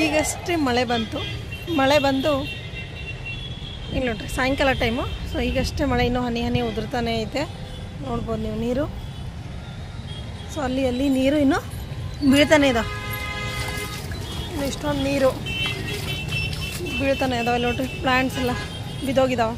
ಈಗಷ್ಟೇ ಮಳೆ ಬಂತು. ಮಳೆ ಬಂದು ಇಲ್ಲಿ ನೋಡ್ರಿ ಸಾಯಂಕಾಲ ಟೈಮು. ಸೊ ಈಗಷ್ಟೇ ಮಳೆ ಇನ್ನೂ ಹನಿ ಹನಿ ಉದುರ್ತಾನೆ ಐತೆ, ನೋಡ್ಬೋದು ನೀವು ನೀರು. ಸೊ ಅಲ್ಲಿ ನೀರು ಇನ್ನೂ ಬೀಳ್ತಾನೆ ಇದಾವೆ, ಇನ್ನು ಇಷ್ಟೊಂದು ನೀರು ಬೀಳ್ತಾನೆ ಇದಾವೆ. ನೋಡ್ರಿ ಪ್ಲ್ಯಾಂಟ್ಸ್ ಎಲ್ಲ ಬಿದ್ದೋಗಿದ್ದಾವೆ.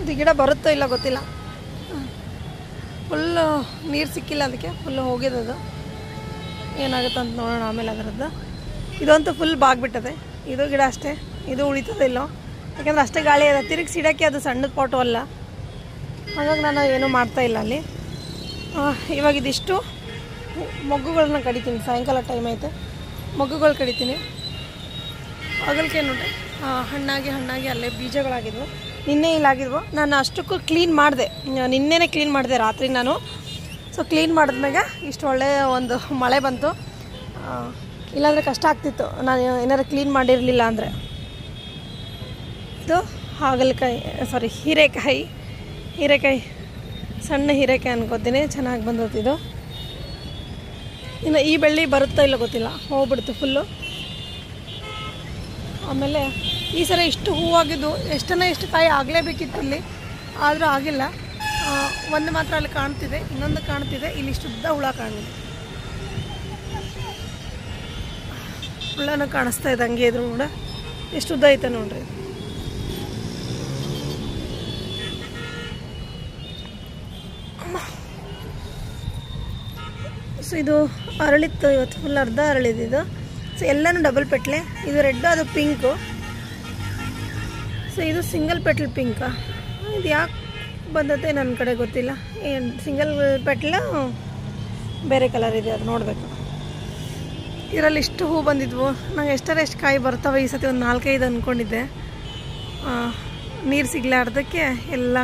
ಇದು ಗಿಡ ಬರುತ್ತೋ ಇಲ್ಲ ಗೊತ್ತಿಲ್ಲ, ಫುಲ್ಲು ನೀರು ಸಿಕ್ಕಿಲ್ಲ, ಅದಕ್ಕೆ ಫುಲ್ಲು ಹೋಗಿದ್ದದು. ಏನಾಗುತ್ತೆ ಅಂತ ನೋಡೋಣ ಆಮೇಲೆ ಅದರದ್ದು. ಇದಂತೂ ಫುಲ್ ಬಾಗ್ಬಿಟ್ಟದೆ. ಇದು ಗಿಡ ಅಷ್ಟೇ, ಇದು ಉಳಿತದೆ ಇಲ್ಲೋ, ಯಾಕೆಂದರೆ ಅಷ್ಟೇ ಗಾಳಿ ಅದ. ತಿರುಗಿ ಸಿಡೋಕ್ಕೆ ಅದು ಸಣ್ಣದ ಪಾಟು ಅಲ್ಲ, ಹಾಗಾಗಿ ನಾನು ಏನೂ ಮಾಡ್ತಾಯಿಲ್ಲ ಅಲ್ಲಿ. ಇವಾಗ ಇದಿಷ್ಟು ಮೊಗ್ಗುಗಳನ್ನ ಕಡಿತೀನಿ. ಸಾಯಂಕಾಲ ಟೈಮ್ ಐತೆ, ಮೊಗ್ಗುಗಳು ಕಡಿತೀನಿ. ಅಗಲ್ಕೆ ನೋಡ್ರಿ ಹಣ್ಣಾಗಿ ಅಲ್ಲೇ ಬೀಜಗಳಾಗಿದ್ವು. ನಿನ್ನೆ ಇಲ್ಲಾಗಿದ್ವು. ನಾನು ಅಷ್ಟಕ್ಕೂ ಕ್ಲೀನ್ ಮಾಡಿದೆ, ನಿನ್ನೆನೇ ಕ್ಲೀನ್ ಮಾಡಿದೆ ರಾತ್ರಿ ನಾನು. ಸೊ ಕ್ಲೀನ್ ಮಾಡಿದ್ಮ್ಯಾಗ ಇಷ್ಟು ಒಳ್ಳೆಯ ಒಂದು ಮಳೆ ಬಂತು. ಇಲ್ಲಾಂದರೆ ಕಷ್ಟ ಆಗ್ತಿತ್ತು ನಾನು ಏನಾರು ಕ್ಲೀನ್ ಮಾಡಿರಲಿಲ್ಲ ಅಂದರೆ. ಇದು ಹೀರೆಕಾಯಿ ಸಣ್ಣ ಹೀರೆಕಾಯಿ ಅನ್ಕೋತೀನಿ. ಚೆನ್ನಾಗಿ ಬಂದದ್ದು. ಇನ್ನು ಈ ಬೆಳ್ಳಿ ಬರುತ್ತೋ ಇಲ್ಲ ಗೊತ್ತಿಲ್ಲ, ಹೋಗ್ಬಿಡ್ತು ಫುಲ್ಲು. ಆಮೇಲೆ ಈ ಸಲ ಇಷ್ಟು ಹೂವಾಗಿದ್ದು ಎಷ್ಟು ಕಾಯಿ ಆಗಲೇಬೇಕಿತ್ತು ಇಲ್ಲಿ, ಆದರೂ ಆಗಿಲ್ಲ. ಒಂದು ಮಾತ್ರ ಅಲ್ಲಿ ಕಾಣ್ತಿದೆ, ಇನ್ನೊಂದು ಕಾಣ್ತಿದೆ. ಇಲ್ಲಿ ಇಷ್ಟುದ್ದ ಹುಳ ಕಾಣಿದೆ, ಹುಳನೂ ಕಾಣಿಸ್ತಾ ಇದೆ ಹಂಗೆ ಇದ್ರು ಕೂಡ. ಇಷ್ಟುದ್ದ ಐತೆ ನೋಡ್ರಿ. ಸೊ ಇದು ಅರಳಿತ್ತು ಇವತ್ತು, ಫುಲ್ ಅರ್ಧ ಅರಳಿದ್ದು. ಸೊ ಎಲ್ಲನೂ ಡಬಲ್ ಪೆಟ್ಲೆ. ಇದು ರೆಡ್, ಅದು ಪಿಂಕು. ಸೊ ಇದು ಸಿಂಗಲ್ ಪೆಟ್ಲ್ ಪಿಂಕ. ಇದು ಯಾಕೆ ಬಂದತ್ತೆ ನನ್ನ ಕಡೆ ಗೊತ್ತಿಲ್ಲ. ಏನು ಸಿಂಗಲ್ ಪೆಟ್ಲ ಬೇರೆ ಕಲರ್ ಇದೆ, ಅದು ನೋಡಬೇಕು. ಇದರಲ್ಲಿ ಇಷ್ಟು ಹೂ ಬಂದಿದ್ವು. ನಂಗೆ ಎಷ್ಟು ಕಾಯಿ ಬರ್ತವೆ ಈ ಸತಿ, ಒಂದು 4-5 ಅಂದ್ಕೊಂಡಿದ್ದೆ. ನೀರು ಸಿಗ್ಲಾರ್ದಕ್ಕೆ ಎಲ್ಲ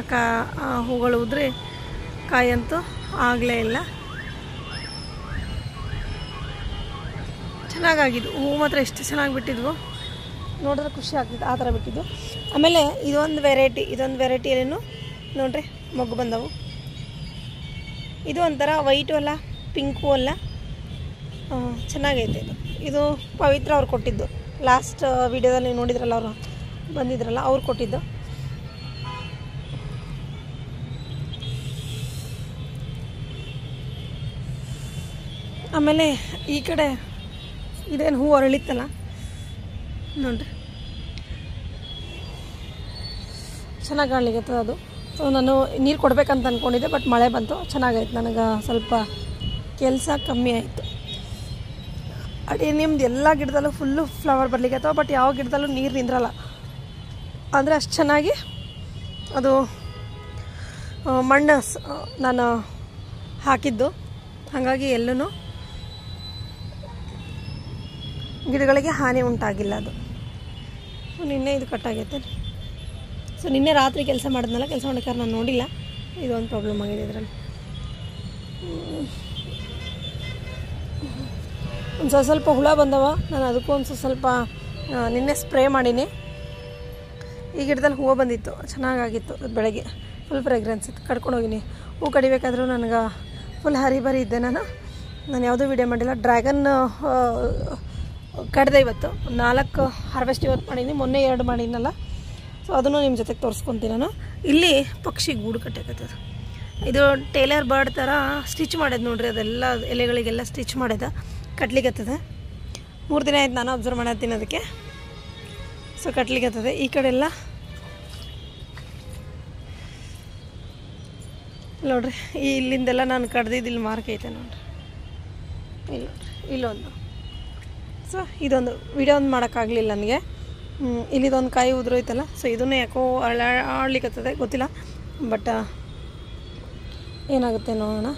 ಹೂಗಳು ಉದ್ರಿ ಕಾಯಿ ಅಂತೂ ಆಗಲೇ ಇಲ್ಲ. ಚೆನ್ನಾಗಾಗಿದ್ದು ಹೂ ಮಾತ್ರ, ಎಷ್ಟು ಚೆನ್ನಾಗಿ ಬಿಟ್ಟಿದ್ವು ನೋಡಿದ್ರೆ ಖುಷಿ ಆಗ್ತಿತ್ತು. ಆ ಥರ ಬಿಟ್ಟಿದ್ದು. ಆಮೇಲೆ ಇದೊಂದು ವೆರೈಟಿಯಲ್ಲೇನು ನೋಡ್ರಿ ಮೊಗ್ಗು ಬಂದವು. ಇದು ಒಂಥರ ವೈಟು ಅಲ್ಲ, ಪಿಂಕು ಅಲ್ಲ, ಚೆನ್ನಾಗೈತೆ. ಇದು ಪವಿತ್ರ ಅವ್ರು ಕೊಟ್ಟಿದ್ದು. ಲಾಸ್ಟ್ ವಿಡಿಯೋದಲ್ಲಿ ನೋಡಿದ್ರಲ್ಲ, ಅವರು ಬಂದಿದ್ರಲ್ಲ, ಅವ್ರು ಕೊಟ್ಟಿದ್ದು. ಆಮೇಲೆ ಈ ಕಡೆ ಇದೇನು ಹೂ ಅರಳಿತ್ತಲ್ಲ ನೋಡ್ರಿ, ಚೆನ್ನಾಗಿ ಕಾಣ್ಲಿಕ್ಕತ್ತದ ಅದು. ಸೊ ನಾನು ನೀರು ಕೊಡಬೇಕಂತ ಅಂದ್ಕೊಂಡಿದ್ದೆ, ಬಟ್ ಮಳೆ ಬಂತು. ಚೆನ್ನಾಗೈತೆ. ನನಗೆ ಸ್ವಲ್ಪ ಕೆಲಸ ಕಮ್ಮಿ ಆಯಿತು. ನಿಮ್ದು ಎಲ್ಲ ಗಿಡದಲ್ಲೂ ಫುಲ್ಲು ಫ್ಲವರ್ ಬರ್ಲಿಕ್ಕತ್ತವ, ಬಟ್ ಯಾವ ಗಿಡದಲ್ಲೂ ನೀರು ನಿಂದ್ರಲ್ಲ. ಅಂದರೆ ಅಷ್ಟು ಚೆನ್ನಾಗಿ ಅದು ಮಣ್ಣು ನಾನು ಹಾಕಿದ್ದು, ಹಾಗಾಗಿ ಎಲ್ಲೂ ಗಿಡಗಳಿಗೆ ಹಾನಿ ಉಂಟಾಗಿಲ್ಲ. ಅದು ನಿನ್ನೆ ಇದು ಕಟ್ಟಾಗೈತೆ. ಸೊ ನಿನ್ನೆ ರಾತ್ರಿ ಕೆಲಸ ಮಾಡಿದ್ನಲ್ಲ, ಕೆಲಸ ಮಾಡೋಕ್ಕಾರೆ ನಾನು ನೋಡಿಲ್ಲ. ಇದೊಂದು ಪ್ರಾಬ್ಲಮ್ ಆಗಿದೆ ಇದರಲ್ಲಿ. ಒಂದು ಸ್ವಲ್ಪ ಹುಳ ಬಂದವ. ನಾನು ಅದಕ್ಕೂ ಒಂದು ಸ್ವಲ್ಪ ನಿನ್ನೆ ಸ್ಪ್ರೇ ಮಾಡೀನಿ. ಈ ಗಿಡದಲ್ಲಿ ಹೂವು ಬಂದಿತ್ತು, ಚೆನ್ನಾಗಾಗಿತ್ತು. ಬೆಳಗ್ಗೆ ಫುಲ್ ಫ್ರೆಗ್ರೆನ್ಸ್ ಇತ್ತು. ಕಡ್ಕೊಂಡೋಗಿನಿ. ಹೂ ಕಡಿಬೇಕಾದ್ರೂ ನನಗೆ ಫುಲ್ ಹರಿಬರಿ ಇದ್ದೆ. ನಾನು ಯಾವುದೂ ವೀಡಿಯೋ ಮಾಡಿಲ್ಲ. ಡ್ರ್ಯಾಗನ್ ಕಡ್ದೆ ಇವತ್ತು 4 ಹಾರ್ವೆಸ್ಟ್ ಇವತ್ತು ಮಾಡೀನಿ. ಮೊನ್ನೆ 2 ಮಾಡೀನಲ್ಲ. ಸೊ ಅದನ್ನು ನಿಮ್ಮ ಜೊತೆಗೆ ತೋರಿಸ್ಕೊತೀನಿ ನಾನು. ಇಲ್ಲಿ ಪಕ್ಷಿ ಗೂಡು ಕಟ್ಟಕತ್ತದ. ಇದು ಟೇಲರ್ ಬರ್ಡ್ ಥರ ಸ್ಟಿಚ್ ಮಾಡೋದು ನೋಡ್ರಿ. ಅದೆಲ್ಲ ಎಲೆಗಳಿಗೆಲ್ಲ ಸ್ಟಿಚ್ ಮಾಡೋದು ಕಟ್ಲಿಕ್ಕತ್ತದ. 3 ದಿನ ಆಯ್ತು ನಾನು ಅಬ್ಸರ್ವ್ ಮಾಡತ್ತೀನಿ ಅದಕ್ಕೆ. ಸೊ ಕಟ್ಲಿಕ್ಕತ್ತದ. ಈ ಕಡೆ ಎಲ್ಲ ನೋಡ್ರಿ, ಇಲ್ಲಿಂದೆಲ್ಲ ನಾನು ಕಡ್ದಿದ್ದು ಇಲ್ಲಿ ಮಾರ್ಕ್ ಐತೆ ನೋಡ್ರಿ. ಇಲ್ಲ ನೋಡ್ರಿ, ಇಲ್ಲೊಂದು. ಸೊ ಇದೊಂದು ವಿಡಿಯೋ ಒಂದು ಮಾಡೋಕ್ಕಾಗಲಿಲ್ಲ ನನಗೆ. ಇಲ್ಲಿದೊಂದು ಕಾಯಿ ಉದುರೋಯ್ತಲ್ಲ. ಸೊ ಇದನ್ನು ಯಾಕೋ ಆಡ್ಲಿಕ್ಕತ್ತದೆ, ಗೊತ್ತಿಲ್ಲ. ಬಟ್ ಏನಾಗುತ್ತೆ ನೋಡೋಣ.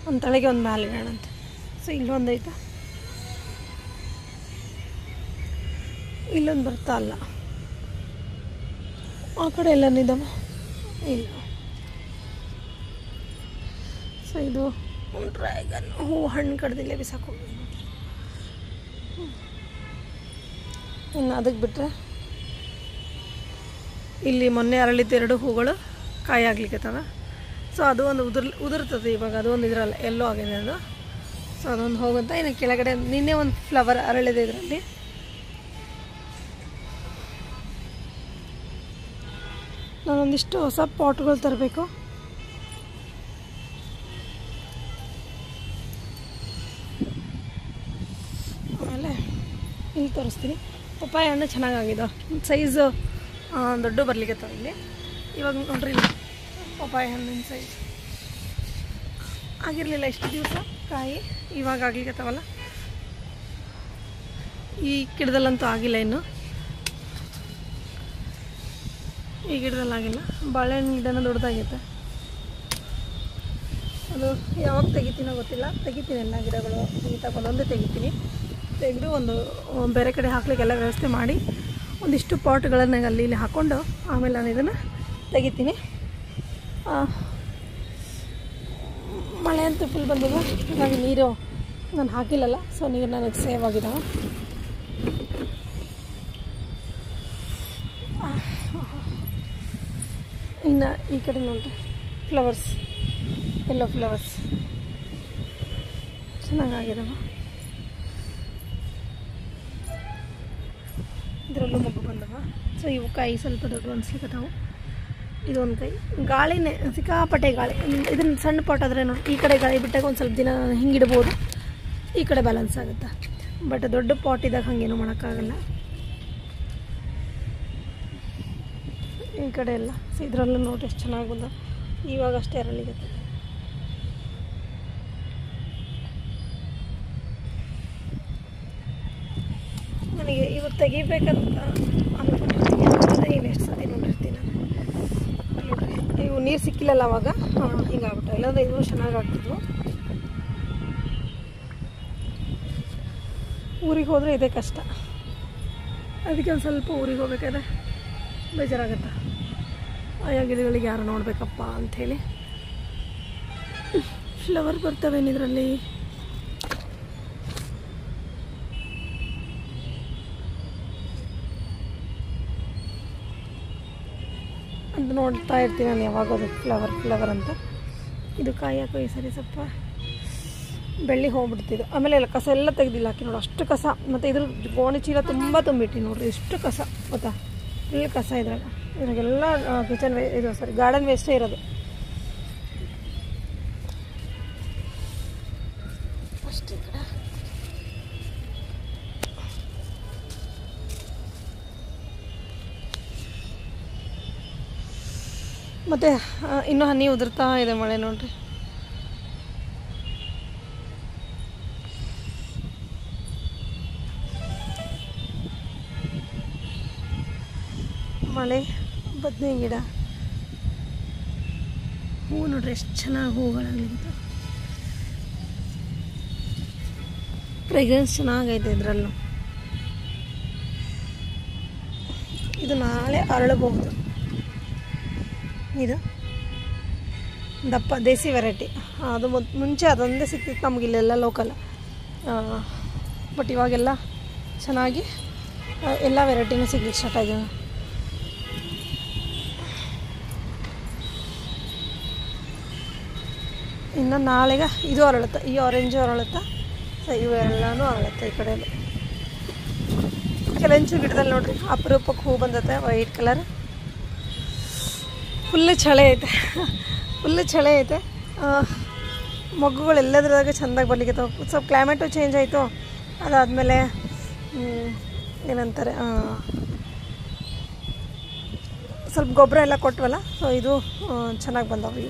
ಒಂದು ತಲೆಗೆ ಒಂದು ಮ್ಯಾಲೆ ಇಡೋಣಂತೆ. ಸೊ ಇಲ್ಲೊಂದು ಐತೆ, ಇಲ್ಲೊಂದು ಬರ್ತಾ ಅಲ್ಲ, ಆ ಕಡೆ ಎಲ್ಲ ನಿಧಾನ. ಇಲ್ಲ. ಸೊ ಇದು ಡ್ರ್ಯಾಗನ್ ಹೂ ಹಣ್ಣು ಕಡ್ದಿಲ್ಲೇ ಬಿಸಾಕು. ಇನ್ನು ಅದಕ್ಕೆ ಬಿಟ್ಟರೆ ಇಲ್ಲಿ ಮೊನ್ನೆ ಅರಳಿದ್ದು 2 ಹೂಗಳು ಕಾಯಿ ಆಗ್ಲಿಕ್ಕತ್ತವ. ಸೊ ಅದು ಒಂದು ಉದುರ್ತದೆ ಇವಾಗ, ಅದು ಒಂದು ಇದರಲ್ಲ ಎಲ್ಲೋ ಆಗಿದೆ ಅದು. ಸೊ ಅದೊಂದು ಹೋಗುತ್ತಾ. ಇನ್ನು ಕೆಳಗಡೆ ನಿನ್ನೆ ಒಂದು ಫ್ಲವರ್ ಅರಳಿದೆ ಇದರಲ್ಲಿ. ನಾನೊಂದಿಷ್ಟು ಹೊಸ ಪಾಟ್ಗಳು ತರಬೇಕು. ಆಮೇಲೆ ಇಲ್ಲಿ ತೋರಿಸ್ತೀನಿ. ಪಪ್ಪಾಯ ಹಣ್ಣು ಚೆನ್ನಾಗಾಗಿದೆ, ಸೈಜು ದೊಡ್ಡ ಬರ್ಲಿಕ್ಕತ್ತವ ಇಲ್ಲಿ. ಇವಾಗ ನೋಡ್ರಿ ಪಪ್ಪಾಯ ಹಣ್ಣಿನ ಸೈಜ್ ಆಗಿರಲಿಲ್ಲ ಇಷ್ಟು ದಿವಸ ಕಾಯಿ, ಇವಾಗ ಆಗ್ಲಿಕ್ಕತ್ತವಲ್ಲ. ಈ ಗಿಡದಲ್ಲಂತೂ ಆಗಿಲ್ಲ ಇನ್ನು, ಈ ಗಿಡದಲ್ಲಿ ಆಗಿಲ್ಲ. ಬಾಳೆಹಣ್ಣು ಗಿಡನ ದೊಡ್ಡದಾಗೈತೆ. ಅದು ಯಾವಾಗ ತೆಗಿತೀನೋ ಗೊತ್ತಿಲ್ಲ, ತೆಗಿತೀನಿ ಎಲ್ಲ ಗಿಡಗಳು ಒಂದೊಂದೇ ತೆಗಿತೀನಿ. ತೆಗೆದು ಒಂದು ಬೇರೆ ಕಡೆ ಹಾಕ್ಲಿಕ್ಕೆಲ್ಲ ವ್ಯವಸ್ಥೆ ಮಾಡಿ ಒಂದಿಷ್ಟು ಪಾಟ್ಗಳನ್ನು ಅಲ್ಲಿ ಇಲ್ಲಿ ಹಾಕ್ಕೊಂಡು ಆಮೇಲೆ ನಾನು ಇದನ್ನು ತೆಗಿತೀನಿ. ಮಳೆ ಅಂತೂ ಫುಲ್ ಬಂದಿದೆ, ಹಾಗಾಗಿ ನೀರು ನಾನು ಹಾಕಿಲ್ಲಲ್ಲ. ಸೊ ನೀರು ನನಗೆ ಸೇವ್ ಆಗಿದ್ದಾವೆ. ಇನ್ನು ಈ ಕಡೆ ನೋಡಿರಿ ಫ್ಲವರ್ಸ್, ಎಲ್ಲೋ ಫ್ಲವರ್ಸ್ ಚೆನ್ನಾಗಾಗಿದ್ದಾವೆ. ಇದರಲ್ಲೂ ಮಗು ಬಂದವ. ಸೊ ಇವು ಕಾಯಿ ಸ್ವಲ್ಪ ದೊಡ್ಡ ಅನ್ಸ್ಲಿಕ್ಕತ್ತಾವು. ಇದೊಂದು ಕೈ ಗಾಳಿನೇ ಸಿಕ್ಕಾಪಟ್ಟೆ ಗಾಳಿ. ಇದನ್ನು ಸಣ್ಣ ಪಾಟ್ ಆದರೆ ನೋಡಿ, ಈ ಕಡೆ ಗಾಳಿ ಬಿಟ್ಟಾಗ ಒಂದು ಸ್ವಲ್ಪ ದಿನ ಹಿಂಗಿಡ್ಬೋದು, ಈ ಕಡೆ ಬ್ಯಾಲೆನ್ಸ್ ಆಗುತ್ತೆ. ಬಟ್ ದೊಡ್ಡ ಪಾಟ್ ಇದ್ದಾಗ ಹಾಗೇನು ಮಾಡೋಕ್ಕಾಗಲ್ಲ. ಈ ಕಡೆ ಎಲ್ಲ ಸೊ ಇದರಲ್ಲೂ ನೋಡಿ ಎಷ್ಟು ಚೆನ್ನಾಗಿ ಬಂದ. ಇವಾಗ ಅಷ್ಟೇ ಅರಳಿಗತ್ತೆ. ನನಗೆ ಇವತ್ತು ತೆಗಿಬೇಕಂತ ಅಂದ್ಕೊಂಡಿರ್ತೀನಿ. ಇವೆಷ್ಟು ಸತಿ ನೋಡಿರ್ತೀನಿ ನಾನು. ನೋಡ್ರಿ ಇವು ನೀರು ಸಿಕ್ಕಿಲ್ಲಲ್ಲ ಅವಾಗ, ಹಿಂಗಾಗ್ಬಿಟ್ಟು. ಇಲ್ಲಾಂದ್ರೆ ಇದು ಚೆನ್ನಾಗಿ ಆಗ್ತಿದ್ವು. ಊರಿಗೆ ಹೋದರೆ ಇದೇ ಕಷ್ಟ. ಅದಕ್ಕೆ ಒಂದು ಸ್ವಲ್ಪ ಊರಿಗೆ ಹೋಗ್ಬೇಕಾದ್ರೆ ಬೇಜಾರಾಗುತ್ತೆ. ಆಯಾ ಗಿಡಗಳಿಗೆ ಯಾರು ನೋಡಬೇಕಪ್ಪ ಅಂಥೇಳಿ. ಫ್ಲವರ್ ಬರ್ತವೇನಿದ್ರಲ್ಲಿ. ಅಂತ ನೋಡ್ತಾ ಇರ್ತೀನಿ ನಾನು ಯಾವಾಗೋದು ಫ್ಲವರ್ ಅಂತ. ಇದು ಕಾಯಿ ಹಾಕೋ ಈ ಸರಿ ಸ್ವಲ್ಪ ಬೆಳ್ಳಿ ಹೋಗ್ಬಿಡ್ತಿದ್ದು. ಆಮೇಲೆ ಎಲ್ಲ ಕಸ ಎಲ್ಲ ತೆಗೆದಿಲ್ಲ ಹಾಕಿ ನೋಡಿ, ಅಷ್ಟು ಕಸ. ಮತ್ತು ಇದ್ರ ಗೋಣಿ ಚೀಲ ತುಂಬ ತುಂಬಿಟ್ಟು ನೋಡ್ರಿ, ಇಷ್ಟು ಕಸ ಗೊತ್ತಾ, ಇಲ್ಲಿ ಕಸ ಇದ್ರಾಗೆಲ್ಲ ಕಿಚನ್ ಇದು ಗಾರ್ಡನ್ ವೇಸ್ಟೇ ಇರೋದು ಅಷ್ಟೇ. ಕಡೆ ಮತ್ತು ಇನ್ನೂ ಹನಿ ಉದುರ್ತಾ ಇದೆ, ಮಳೆ ನೋಡ್ರಿ. ಮಳೆ, ಬದನೆ ಗಿಡ, ಹೂವು ನೋಡ್ರಿ ಎಷ್ಟು ಚೆನ್ನಾಗಿ ಹೂಗಳಾಗಲಿಂತ. ಫ್ರೇಗ್ರೆನ್ಸ್ ಚೆನ್ನಾಗೈತೆ ಇದರಲ್ಲೂ. ಇದು ನಾಳೆ ಅರಳಬಹುದು. ಇದು ದಪ್ಪ ದೇಸಿ ವೆರೈಟಿ. ಅದು ಮುಂಚೆ ಅದೊಂದೇ ಸಿಕ್ತಿತ್ತು ನಮಗಿಲ್ಲೆಲ್ಲ ಲೋಕಲ್. ಬಟ್ ಇವಾಗೆಲ್ಲ ಚೆನ್ನಾಗಿ ಎಲ್ಲ ವೆರೈಟಿನೂ ಸಿಗ್ಲಿಕ್ಕೆ ಸ್ಟಾರ್ಟ್ ಆಗಿದೆ. ಇನ್ನು ನಾಳೆಗೆ ಇದು ಅರಳುತ್ತೆ, ಈ ಆರೆಂಜು ಅರಳುತ್ತೆ. ಸೊ ಇವೆಲ್ಲನೂ ಅರಳುತ್ತೆ ಈ ಕಡೆಯಲ್ಲಿ. ಕೆಲಂಚು ಗಿಡದಲ್ಲಿ ನೋಡ್ರಿ ಅಪರೂಪಕ್ಕೆ ಹೂ ಬಂದತ್ತೆ, ವೈಟ್ ಕಲರ್. ಫುಲ್ಲು ಚಳಿ ಐತೆ, ಫುಲ್ಲು ಚಳಿ ಐತೆ. ಮೊಗ್ಗುಗಳು ಎಲ್ಲದ್ರಾಗ ಚೆಂದಾಗಿ ಬರ್ಲಿಕ್ಕತ್ತವೆ. ಸ್ವಲ್ಪ ಕ್ಲೈಮೇಟು ಚೇಂಜ್ ಆಯಿತು. ಅದಾದಮೇಲೆ ಏನಂತಾರೆ, ಸ್ವಲ್ಪ ಗೊಬ್ಬರ ಎಲ್ಲ ಕೊಟ್ವಲ್ಲ. ಸೊ ಇದು ಚೆನ್ನಾಗಿ ಬಂದವು.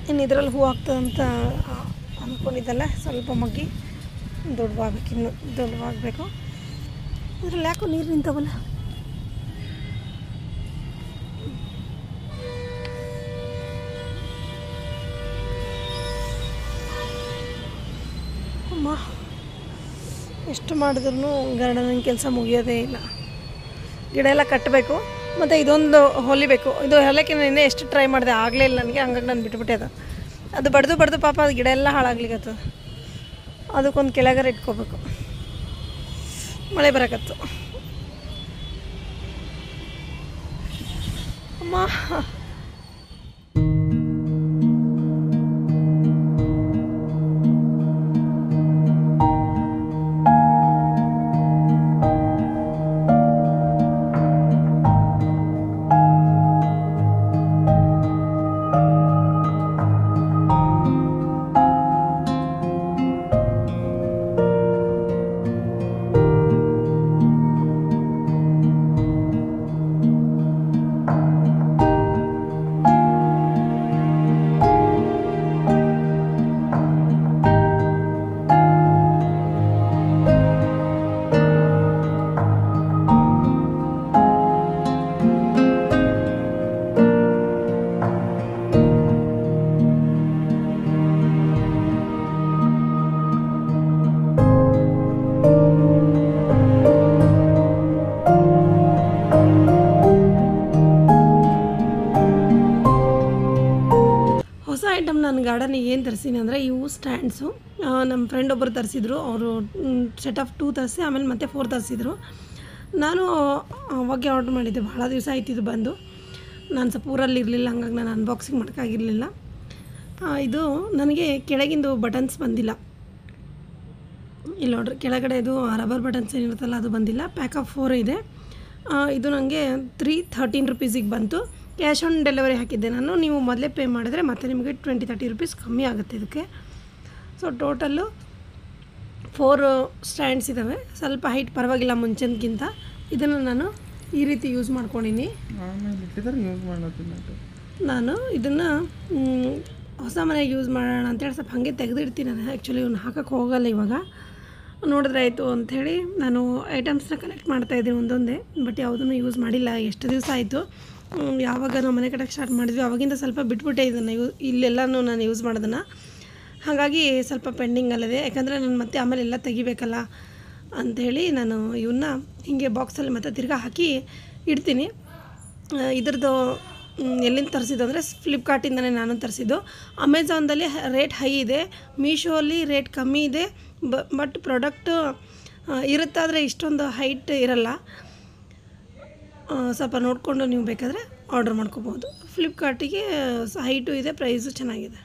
ಇನ್ನು ಇದರಲ್ಲಿ ಹೂ ಆಗ್ತದಂತ ಅಂದ್ಕೊಂಡಿದ್ದಲ್ಲ, ಸ್ವಲ್ಪ ಮಗ್ಗಿ ದೊಡ್ಡವಾಗಬೇಕು, ಇನ್ನು ದೊಡ್ಡವಾಗಬೇಕು. ಇದರಲ್ಲಿ ಯಾಕೋ ನೀರು ನಿಂತವಲ್ಲ. ಅಮ್ಮ ಎಷ್ಟು ಮಾಡಿದ್ರೂ ಗಾರ್ಡನಿಂಗ್ ಕೆಲಸ ಮುಗಿಯೋದೇ ಇಲ್ಲ. ಗಿಡ ಎಲ್ಲ ಕಟ್ಟಬೇಕು, ಮತ್ತು ಇದೊಂದು ಹೊಲಿಬೇಕು. ಇದು ಹೊಲಕ್ಕೆ ನೆನ್ನೆ ಎಷ್ಟು ಟ್ರೈ ಮಾಡಿದೆ, ಆಗಲೇ ಇಲ್ಲ ನನಗೆ. ಹಂಗಾಗಿ ನಾನು ಬಿಟ್ಬಿಟ್ಟೆ. ಅದು ಬಡ್ದು ಪಾಪ ಅದು ಗಿಡ ಎಲ್ಲ ಹಾಳಾಗ್ಲಿಕ್ಕತ್ತು. ಅದಕ್ಕೊಂದು ಕೆಳಗರೆ ಇಟ್ಕೋಬೇಕು. ಮಳೆ ಬರಕತ್ತು. ಅಮ್ಮ ಹೊಸ ಐಟಮ್ ನಾನು ಗಾರ್ಡನಿಗೆ ಏನು ತರಿಸಿನಿ ಅಂದರೆ ಇವು ಸ್ಟ್ಯಾಂಡ್ಸು. ನಮ್ಮ ಫ್ರೆಂಡ್ ಒಬ್ಬರು ತರಿಸಿದ್ರು. ಅವರು ಸೆಟ್ ಆಫ್ 2 ತರಿಸಿ ಆಮೇಲೆ ಮತ್ತೆ 4 ತರಿಸಿದ್ರು. ನಾನು ಅವಾಗೆ ಆರ್ಡ್ರ್ ಮಾಡಿದ್ದೆ, ಭಾಳ ದಿವಸ ಆಯ್ತು ಇದು ಬಂದು. ನಾನು ಸ್ವಲ್ಪ ಊರಲ್ಲಿ ಇರಲಿಲ್ಲ, ಹಂಗಾಗಿ ನಾನು ಅನ್ಬಾಕ್ಸಿಂಗ್ ಮಾಡೋಕ್ಕಾಗಿರಲಿಲ್ಲ. ಇದು ನನಗೆ ಕೆಳಗಿಂದು ಬಟನ್ಸ್ ಬಂದಿಲ್ಲ. ಇಲ್ಲಿ ನೋಡ್ರಿ, ಕೆಳಗಡೆ ಇದು ರಬ್ಬರ್ ಬಟನ್ಸ್ ಏನಿರುತ್ತಲ್ಲ ಅದು ಬಂದಿಲ್ಲ. ಪ್ಯಾಕ್ ಆಫ್ 4 ಇದೆ. ಇದು ನನಗೆ 313 ರುಪೀಸಿಗೆ ಬಂತು. ಕ್ಯಾಶ್ ಆನ್ ಡೆಲಿವರಿ ಹಾಕಿದ್ದೆ ನಾನು. ನೀವು ಮೊದಲೇ ಪೇ ಮಾಡಿದ್ರೆ ಮತ್ತೆ ನಿಮಗೆ 20-30 ರುಪೀಸ್ ಕಮ್ಮಿ ಆಗುತ್ತೆ ಇದಕ್ಕೆ. ಸೊ ಟೋಟಲ್ಲು 4 ಸ್ಟ್ಯಾಂಡ್ಸ್ ಇದ್ದಾವೆ. ಸ್ವಲ್ಪ ಹೈಟ್ ಪರವಾಗಿಲ್ಲ ಮುಂಚಿನಕ್ಕಿಂತ. ಇದನ್ನು ನಾನು ಈ ರೀತಿ ಯೂಸ್ ಮಾಡ್ಕೊಂಡಿನಿ. ನಾನು ಇದನ್ನು ಹೊಸ ಮನೆಗೆ ಯೂಸ್ ಮಾಡೋಣ ಅಂತೇಳಿ ಸ್ವಲ್ಪ ಹಾಗೆ ತೆಗೆದಿಡ್ತೀನಿ. ನಾನು ಆ್ಯಕ್ಚುಲಿ ಇವ್ನು ಹಾಕೋಕ್ಕೆ ಹೋಗಲ್ಲ ಇವಾಗ. ನೋಡಿದ್ರೆ ಆಯಿತು ಅಂಥೇಳಿ ನಾನು ಐಟಮ್ಸ್ನ ಕಲೆಕ್ಟ್ ಮಾಡ್ತಾಯಿದ್ದೀನಿ ಒಂದೊಂದೇ. ಬಟ್ ಯಾವುದನ್ನು ಯೂಸ್ ಮಾಡಿಲ್ಲ. ಎಷ್ಟು ದಿವಸ ಆಯಿತು, ಯಾವಾಗ ನಾವು ಮನೆ ಕಟ್ಟಕ್ಕೆ ಸ್ಟಾರ್ಟ್ ಮಾಡಿದ್ವಿ ಆವಾಗಿಂದ ಸ್ವಲ್ಪ ಬಿಟ್ಬಿಟ್ಟೆ ಇದನ್ನು ಇಲ್ಲೆಲ್ಲನೂ ನಾನು ಯೂಸ್ ಮಾಡೋದನ್ನು. ಹಾಗಾಗಿ ಸ್ವಲ್ಪ ಪೆಂಡಿಂಗ್ ಅಲ್ಲದೆ, ಯಾಕಂದರೆ ನಾನು ಮತ್ತೆ ಆಮೇಲೆ ಎಲ್ಲ ತೆಗಿಬೇಕಲ್ಲ ಅಂಥೇಳಿ ನಾನು ಇವನ್ನ ಹೀಗೆ ಬಾಕ್ಸಲ್ಲಿ ಮತ್ತೆ ತಿರ್ಗಾ ಹಾಕಿ ಇಡ್ತೀನಿ. ಇದ್ರದ್ದು ಎಲ್ಲಿಂದ ತರಿಸಿದ್ದು ಅಂದರೆ ಫ್ಲಿಪ್ಕಾರ್ಟಿಂದನೇ ನಾನು ತರಿಸಿದ್ದು. ಅಮೆಝಾನ್ದಲ್ಲಿ ರೇಟ್ ಹೈ ಇದೆ, ಮೀಶೋಲ್ಲಿ ರೇಟ್ ಕಮ್ಮಿ ಇದೆ. ಬಟ್ ಪ್ರಾಡಕ್ಟು ಇರುತ್ತಾದರೆ ಇಷ್ಟೊಂದು ಹೈಟ್ ಇರಲ್ಲ. ಸ್ವಲ್ಪ ನೋಡಿಕೊಂಡು ನೀವು ಬೇಕಾದರೆ ಆರ್ಡರ್ ಮಾಡ್ಕೋಬೋದು. ಫ್ಲಿಪ್ಕಾರ್ಟಿಗೆ ಹೈಟು ಇದೆ, ಪ್ರೈಸು ಚೆನ್ನಾಗಿದೆ.